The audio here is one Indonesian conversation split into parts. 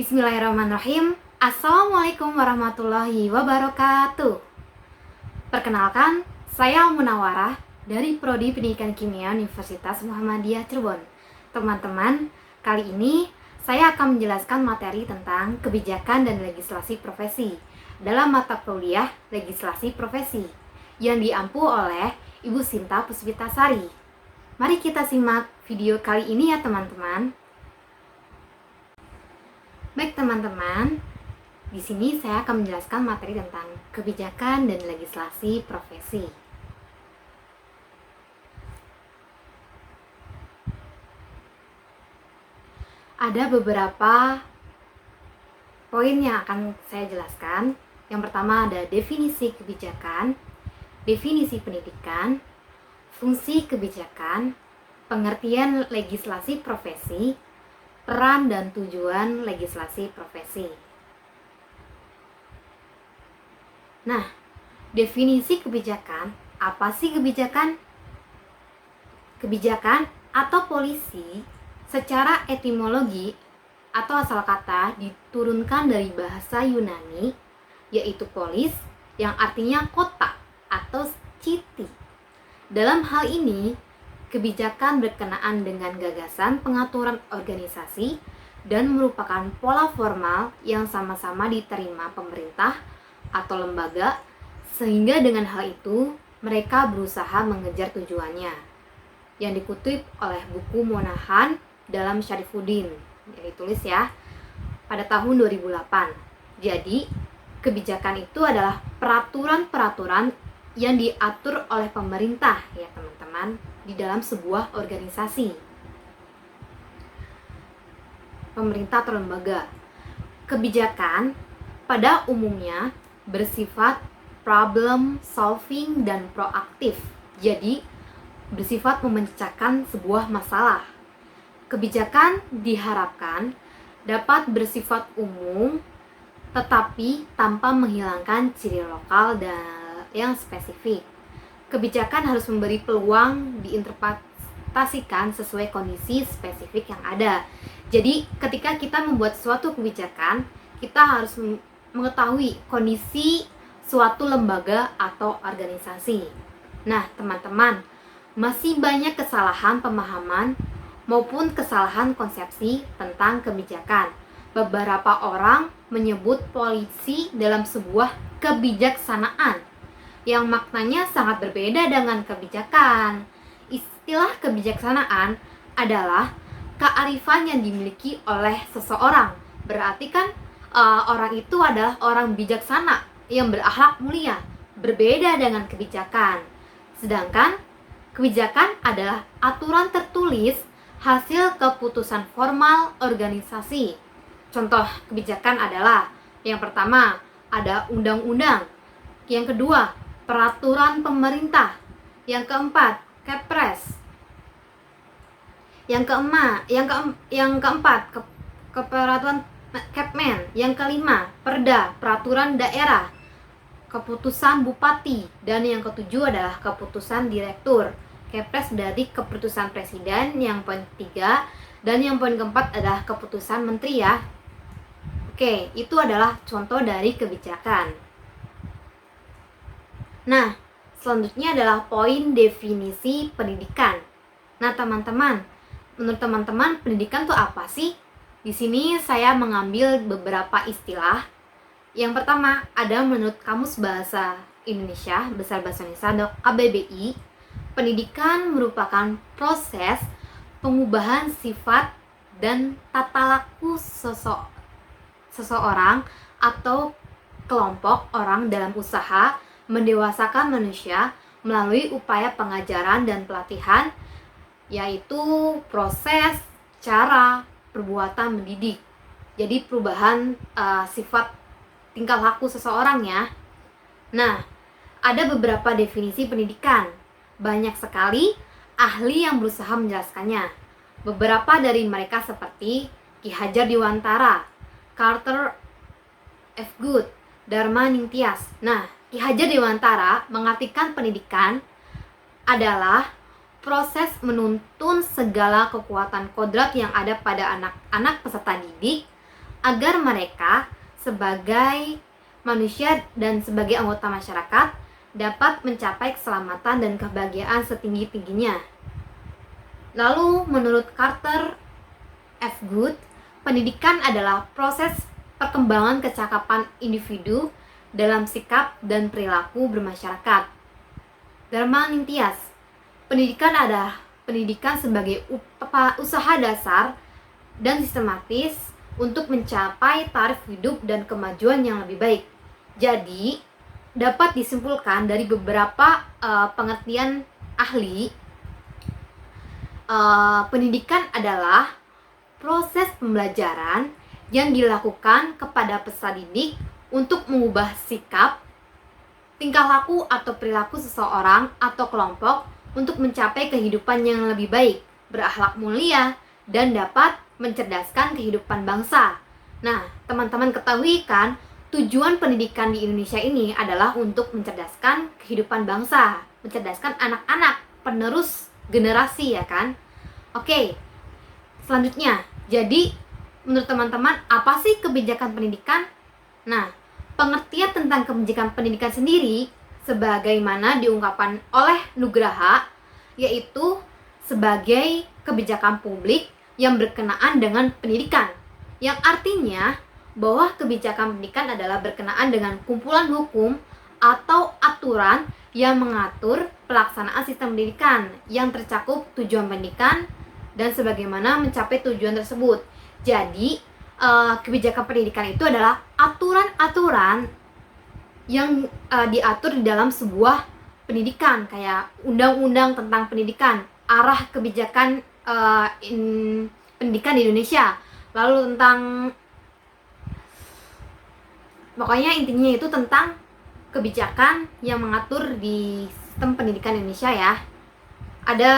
Bismillahirrahmanirrahim. Assalamualaikum warahmatullahi wabarakatuh. Perkenalkan, saya Munawarah dari Prodi Pendidikan Kimia Universitas Muhammadiyah Cirebon. Teman-teman, kali ini saya akan menjelaskan materi tentang kebijakan dan legislasi profesi dalam mata kuliah legislasi profesi yang diampu oleh Ibu Sinta Puspitasari. Mari kita simak video kali ini ya teman-teman. Baik teman-teman, di sini saya akan menjelaskan materi tentang kebijakan dan legislasi profesi. Ada beberapa poin yang akan saya jelaskan. Yang pertama ada definisi kebijakan, definisi pendidikan, fungsi kebijakan, pengertian legislasi profesi, peran dan tujuan legislasi profesi. Nah, definisi kebijakan, apa sih kebijakan? Kebijakan atau polisi secara etimologi atau asal kata diturunkan dari bahasa Yunani, yaitu polis yang artinya kota atau city. Dalam hal ini, kebijakan berkenaan dengan gagasan pengaturan organisasi dan merupakan pola formal yang sama-sama diterima pemerintah atau lembaga, sehingga dengan hal itu mereka berusaha mengejar tujuannya. Yang dikutip oleh buku Monahan dalam Syarifuddin, yang ditulis ya pada tahun 2008. Jadi, kebijakan itu adalah peraturan-peraturan yang diatur oleh pemerintah ya teman-teman di dalam sebuah organisasi, pemerintah atau lembaga. Kebijakan pada umumnya bersifat problem solving dan proaktif. Jadi bersifat memecahkan sebuah masalah. Kebijakan diharapkan dapat bersifat umum tetapi tanpa menghilangkan ciri lokal dan yang spesifik. Kebijakan harus memberi peluang diinterpretasikan sesuai kondisi spesifik yang ada. Jadi, ketika kita membuat suatu kebijakan, kita harus mengetahui kondisi suatu lembaga atau organisasi. Nah, teman-teman, masih banyak kesalahan pemahaman maupun kesalahan konsepsi tentang kebijakan. Beberapa orang menyebut polisi dalam sebuah kebijaksanaan yang maknanya sangat berbeda dengan kebijakan. Istilah kebijaksanaan adalah kearifan yang dimiliki oleh seseorang. Berarti kan orang itu adalah orang bijaksana yang berakhlak mulia, berbeda dengan kebijakan. Sedangkan kebijakan adalah aturan tertulis hasil keputusan formal organisasi. Contoh kebijakan adalah yang pertama ada undang-undang, yang kedua peraturan pemerintah, yang keempat Kepres, yang keempat keperaturan Kepmen, yang kelima Perda, peraturan daerah, keputusan bupati, dan yang ketujuh adalah keputusan direktur. Kepres berarti keputusan presiden, yang poin ketiga, dan yang poin keempat adalah keputusan menteri ya. Oke, itu adalah contoh dari kebijakan. Nah, selanjutnya adalah poin definisi pendidikan. Nah, teman-teman, menurut teman-teman pendidikan itu apa sih? Di sini saya mengambil beberapa istilah. Yang pertama ada menurut Kamus Bahasa Indonesia, Besar Bahasa Indonesia atau KBBI, pendidikan merupakan proses pengubahan sifat dan tata laku seseorang atau kelompok orang dalam usaha mendewasakan manusia melalui upaya pengajaran dan pelatihan, yaitu proses, cara, perbuatan mendidik. Jadi perubahan sifat tingkah laku seseorang ya. Nah, ada beberapa definisi pendidikan. Banyak sekali ahli yang berusaha menjelaskannya. Beberapa dari mereka seperti Ki Hajar Dewantara, Carter F. Good, Dharma Ningtyas. Nah, Ki Hajar Dewantara mengartikan pendidikan adalah proses menuntun segala kekuatan kodrat yang ada pada anak-anak peserta didik agar mereka sebagai manusia dan sebagai anggota masyarakat dapat mencapai keselamatan dan kebahagiaan setinggi-tingginya. Lalu menurut Carter F. Good, pendidikan adalah proses perkembangan kecakapan individu dalam sikap dan perilaku bermasyarakat. Dharma Nintias, pendidikan adalah pendidikan sebagai usaha dasar dan sistematis untuk mencapai taraf hidup dan kemajuan yang lebih baik. Jadi, dapat disimpulkan dari beberapa pengertian ahli, pendidikan adalah proses pembelajaran yang dilakukan kepada peserta didik untuk mengubah sikap, tingkah laku atau perilaku seseorang atau kelompok untuk mencapai kehidupan yang lebih baik, berakhlak mulia, dan dapat mencerdaskan kehidupan bangsa. Nah, teman-teman ketahui kan, tujuan pendidikan di Indonesia ini adalah untuk mencerdaskan kehidupan bangsa, mencerdaskan anak-anak, penerus generasi, ya kan? Oke, selanjutnya, jadi menurut teman-teman, apa sih kebijakan pendidikan? Nah, pengertian tentang kebijakan pendidikan sendiri sebagaimana diungkapkan oleh Nugraha, yaitu sebagai kebijakan publik yang berkenaan dengan pendidikan, yang artinya bahwa kebijakan pendidikan adalah berkenaan dengan kumpulan hukum atau aturan yang mengatur pelaksanaan sistem pendidikan yang tercakup tujuan pendidikan dan sebagaimana mencapai tujuan tersebut. Jadi, kebijakan pendidikan itu adalah aturan-aturan yang diatur di dalam sebuah pendidikan, kayak undang-undang tentang pendidikan, arah kebijakan pendidikan di Indonesia, lalu tentang, pokoknya intinya itu tentang kebijakan yang mengatur di sistem pendidikan Indonesia ya. Ada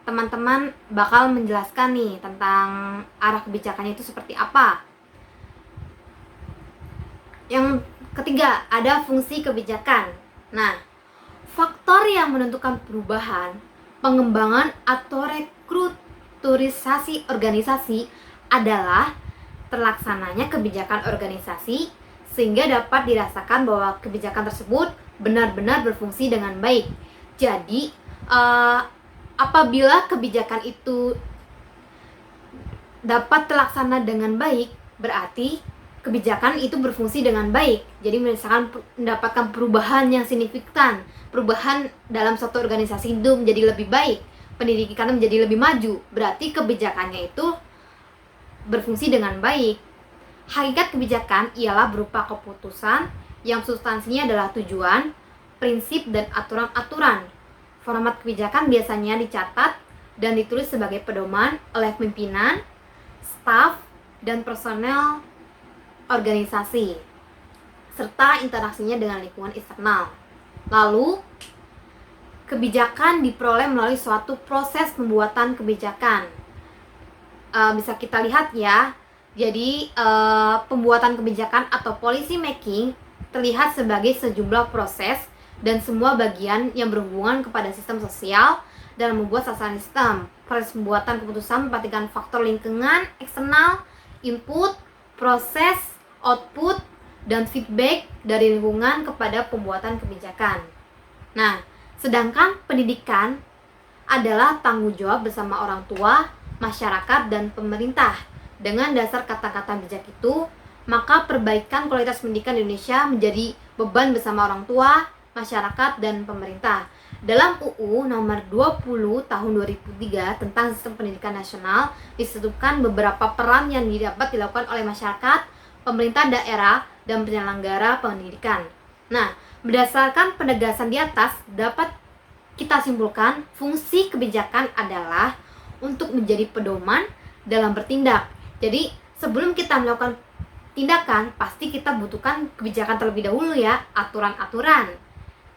teman-teman bakal menjelaskan nih tentang arah kebijakannya itu seperti apa. Yang ketiga, ada fungsi kebijakan. Nah, faktor yang menentukan perubahan, pengembangan atau restrukturisasi organisasi adalah terlaksananya kebijakan organisasi sehingga dapat dirasakan bahwa kebijakan tersebut benar-benar berfungsi dengan baik. Jadi, apabila kebijakan itu dapat terlaksana dengan baik, berarti kebijakan itu berfungsi dengan baik. Jadi misalkan mendapatkan perubahan yang signifikan, perubahan dalam suatu organisasi itu menjadi lebih baik, pendidikan menjadi lebih maju, berarti kebijakannya itu berfungsi dengan baik. Hakikat kebijakan ialah berupa keputusan yang substansinya adalah tujuan, prinsip, dan aturan-aturan. Format kebijakan biasanya dicatat dan ditulis sebagai pedoman oleh pimpinan, staf, dan personel organisasi, serta interaksinya dengan lingkungan eksternal. Lalu, kebijakan diperoleh melalui suatu proses pembuatan kebijakan. Bisa kita lihat ya, jadi pembuatan kebijakan atau policy making terlihat sebagai sejumlah proses dan semua bagian yang berhubungan kepada sistem sosial dalam membuat sasaran sistem. Proses pembuatan keputusan memperhatikan faktor lingkungan, eksternal, input, proses, output, dan feedback dari lingkungan kepada pembuatan kebijakan. Nah, sedangkan pendidikan adalah tanggung jawab bersama orang tua, masyarakat, dan pemerintah. Dengan dasar kata-kata bijak itu, maka perbaikan kualitas pendidikan di Indonesia menjadi beban bersama orang tua, masyarakat, dan pemerintah. Dalam UU nomor 20 tahun 2003 tentang sistem pendidikan nasional disebutkan beberapa peran yang dapat dilakukan oleh masyarakat, pemerintah daerah, dan penyelenggara pendidikan. Nah, berdasarkan penegasan di atas dapat kita simpulkan fungsi kebijakan adalah untuk menjadi pedoman dalam bertindak. Jadi, sebelum kita melakukan tindakan, pasti kita butuhkan kebijakan terlebih dahulu ya, aturan-aturan.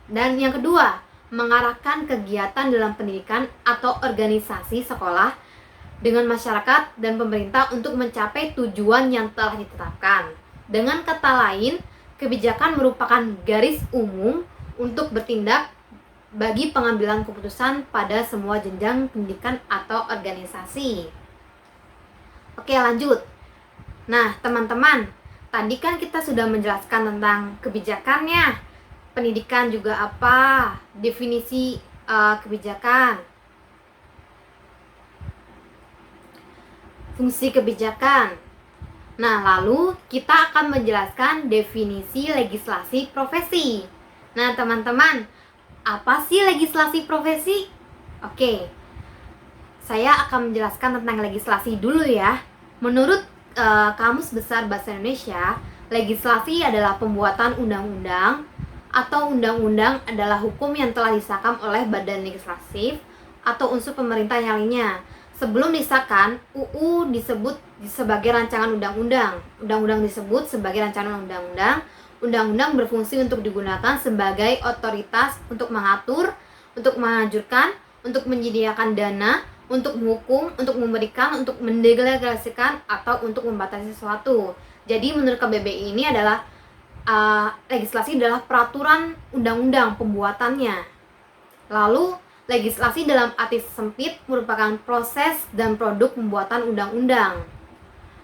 Dan yang kedua, mengarahkan kegiatan dalam pendidikan atau organisasi sekolah dengan masyarakat dan pemerintah untuk mencapai tujuan yang telah ditetapkan. Dengan kata lain, kebijakan merupakan garis umum untuk bertindak bagi pengambilan keputusan pada semua jenjang pendidikan atau organisasi. Oke, lanjut. Nah, teman-teman, tadi kan kita sudah menjelaskan tentang kebijakannya, pendidikan juga apa, definisi kebijakan, fungsi kebijakan. Nah, lalu kita akan menjelaskan definisi legislasi profesi. Nah, teman-teman, apa sih legislasi profesi? Oke, saya akan menjelaskan tentang legislasi dulu ya. Menurut Kamus Besar Bahasa Indonesia, legislasi adalah pembuatan undang-undang atau undang-undang adalah hukum yang telah disahkan oleh badan legislatif atau unsur pemerintah yang lainnya. Sebelum disahkan, UU disebut sebagai rancangan undang-undang. Undang-undang disebut sebagai rancangan undang-undang. Undang-undang berfungsi untuk digunakan sebagai otoritas untuk mengatur, untuk menganjurkan, untuk menyediakan dana, untuk menghukum, untuk memberikan, untuk mendelegasikan, atau untuk membatasi sesuatu. Jadi menurut KBBI ini adalah legislasi adalah peraturan undang-undang pembuatannya. Lalu legislasi dalam arti sempit merupakan proses dan produk pembuatan undang-undang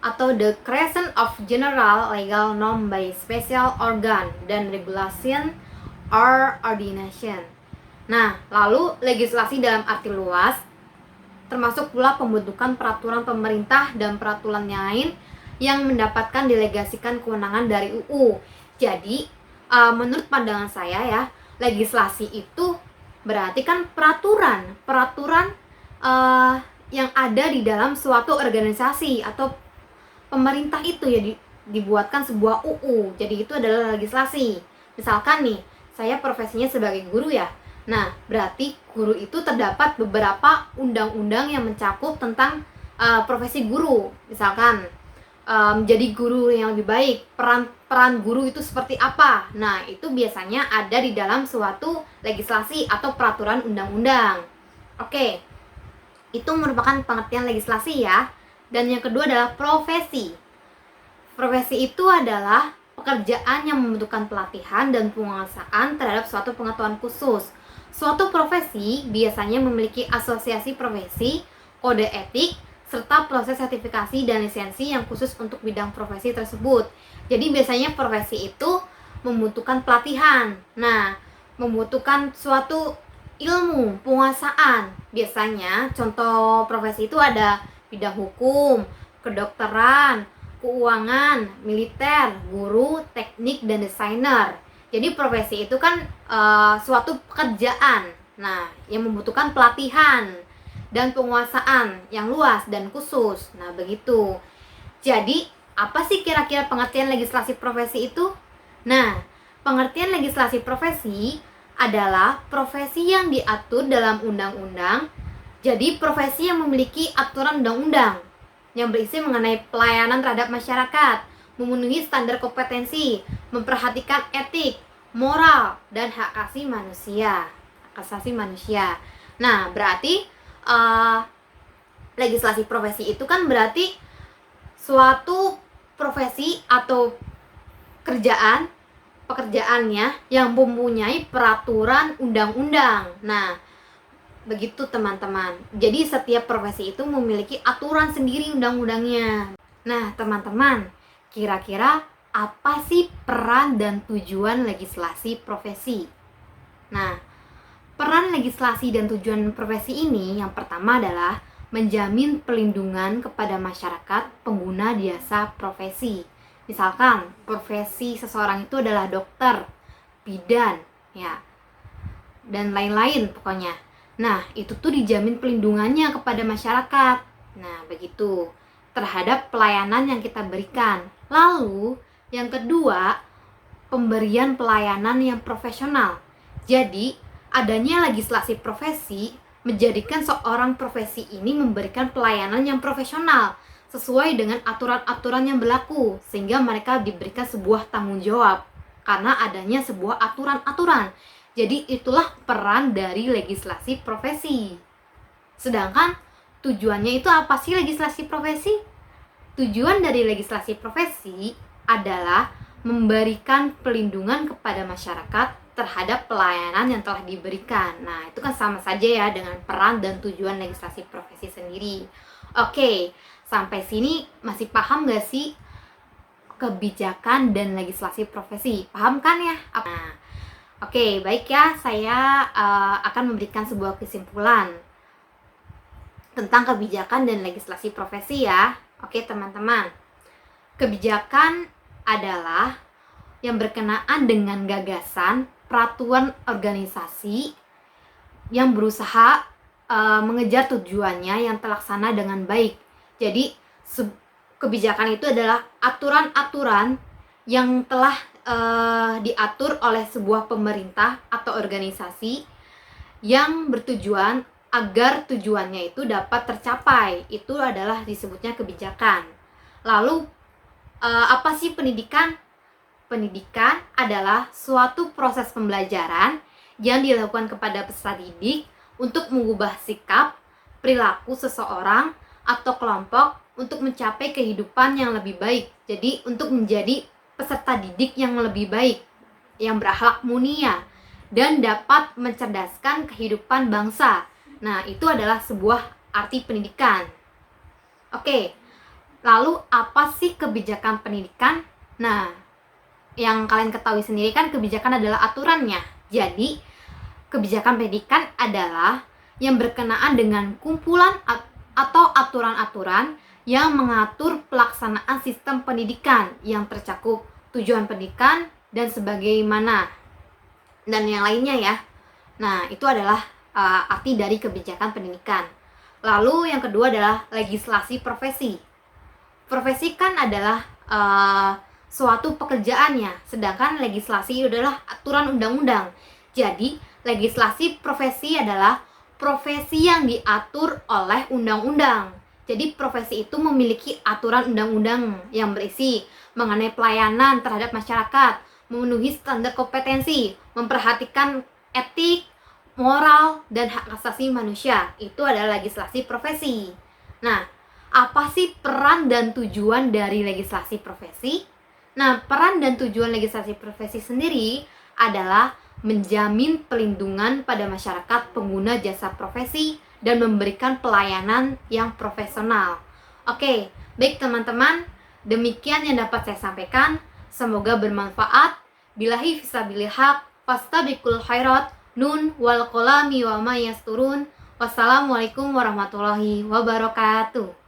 atau the creation of general legal norm by special organ dan regulation or ordination. Nah, lalu legislasi dalam arti luas termasuk pula pembentukan peraturan pemerintah dan peraturan lain yang mendapatkan delegasikan kewenangan dari UU. Jadi, menurut pandangan saya ya, legislasi itu berarti kan peraturan yang ada di dalam suatu organisasi atau pemerintah itu ya dibuatkan sebuah UU. Jadi itu adalah legislasi. Misalkan nih, saya profesinya sebagai guru ya. Nah, berarti guru itu terdapat beberapa undang-undang yang mencakup tentang profesi guru. Misalkan menjadi guru yang lebih baik, peran guru itu seperti apa. Nah, itu biasanya ada di dalam suatu legislasi atau peraturan undang-undang. Oke, itu merupakan pengertian legislasi ya. Dan yang kedua adalah profesi. Profesi itu adalah pekerjaan yang membutuhkan pelatihan dan penguasaan terhadap suatu pengetahuan khusus. Suatu profesi biasanya memiliki asosiasi profesi, kode etik, serta proses sertifikasi dan lisensi yang khusus untuk bidang profesi tersebut. Jadi biasanya profesi itu membutuhkan pelatihan. Nah, membutuhkan suatu ilmu, penguasaan. Biasanya contoh profesi itu ada bidang hukum, kedokteran, keuangan, militer, guru, teknik, dan desainer. Jadi profesi itu kan suatu pekerjaan. Nah, yang membutuhkan pelatihan dan penguasaan yang luas dan khusus. Nah, begitu. Jadi, apa sih kira-kira pengertian legislasi profesi itu? Nah, pengertian legislasi profesi adalah profesi yang diatur dalam undang-undang. Jadi, profesi yang memiliki aturan undang-undang yang berisi mengenai pelayanan terhadap masyarakat, memenuhi standar kompetensi, memperhatikan etik, moral, dan hak asasi manusia. Nah, berarti legislasi profesi itu kan berarti suatu profesi atau pekerjaannya yang mempunyai peraturan undang-undang. Nah, begitu teman-teman. Jadi setiap profesi itu memiliki aturan sendiri undang-undangnya. Nah, teman-teman, kira-kira apa sih peran dan tujuan legislasi profesi? Nah, peran legislasi dan tujuan profesi ini yang pertama adalah menjamin perlindungan kepada masyarakat pengguna jasa profesi. Misalkan profesi seseorang itu adalah dokter, bidan, ya, dan lain-lain pokoknya. Nah, itu tuh dijamin perlindungannya kepada masyarakat. Nah, begitu. Terhadap pelayanan yang kita berikan. Lalu, yang kedua, pemberian pelayanan yang profesional. Jadi, adanya legislasi profesi menjadikan seorang profesi ini memberikan pelayanan yang profesional sesuai dengan aturan-aturan yang berlaku, sehingga mereka diberikan sebuah tanggung jawab karena adanya sebuah aturan-aturan. Jadi itulah peran dari legislasi profesi. Sedangkan tujuannya itu apa sih legislasi profesi? Tujuan dari legislasi profesi adalah memberikan perlindungan kepada masyarakat terhadap pelayanan yang telah diberikan. Nah, itu kan sama saja ya dengan peran dan tujuan legislasi profesi sendiri. Oke, sampai sini masih paham gak sih kebijakan dan legislasi profesi. Paham kan ya? Nah, oke, baik ya, saya akan memberikan sebuah kesimpulan tentang kebijakan dan legislasi profesi ya. Oke teman-teman, kebijakan adalah yang berkenaan dengan gagasan, peraturan organisasi yang berusaha mengejar tujuannya yang terlaksana dengan baik. Jadi kebijakan itu adalah aturan-aturan yang telah diatur oleh sebuah pemerintah atau organisasi yang bertujuan agar tujuannya itu dapat tercapai. Itu adalah disebutnya kebijakan. Lalu apa sih pendidikan? Pendidikan adalah suatu proses pembelajaran yang dilakukan kepada peserta didik untuk mengubah sikap, perilaku seseorang atau kelompok untuk mencapai kehidupan yang lebih baik. Jadi untuk menjadi peserta didik yang lebih baik, yang berakhlak mulia dan dapat mencerdaskan kehidupan bangsa. Nah, itu adalah sebuah arti pendidikan. Oke, lalu apa sih kebijakan pendidikan? Nah, yang kalian ketahui sendiri kan kebijakan adalah aturannya. Jadi, kebijakan pendidikan adalah yang berkenaan dengan kumpulan atau aturan-aturan yang mengatur pelaksanaan sistem pendidikan yang tercakup tujuan pendidikan dan sebagaimana dan yang lainnya ya. Nah, itu adalah arti dari kebijakan pendidikan. Lalu yang kedua adalah legislasi profesi. Profesi kan adalah suatu pekerjaannya, sedangkan legislasi adalah aturan undang-undang. Jadi, legislasi profesi adalah profesi yang diatur oleh undang-undang. Jadi, profesi itu memiliki aturan undang-undang yang berisi mengenai pelayanan terhadap masyarakat, memenuhi standar kompetensi, memperhatikan etik, moral, dan hak asasi manusia. Itu adalah legislasi profesi. Nah, apa sih peran dan tujuan dari legislasi profesi? Nah, peran dan tujuan legislasi profesi sendiri adalah menjamin pelindungan pada masyarakat pengguna jasa profesi dan memberikan pelayanan yang profesional. Oke, baik teman-teman, demikian yang dapat saya sampaikan. Semoga bermanfaat. Billahi fisabilil haq, fastabiqul khairat, nun wal qalami wa ma yasturun. Wassalamualaikum warahmatullahi wabarakatuh.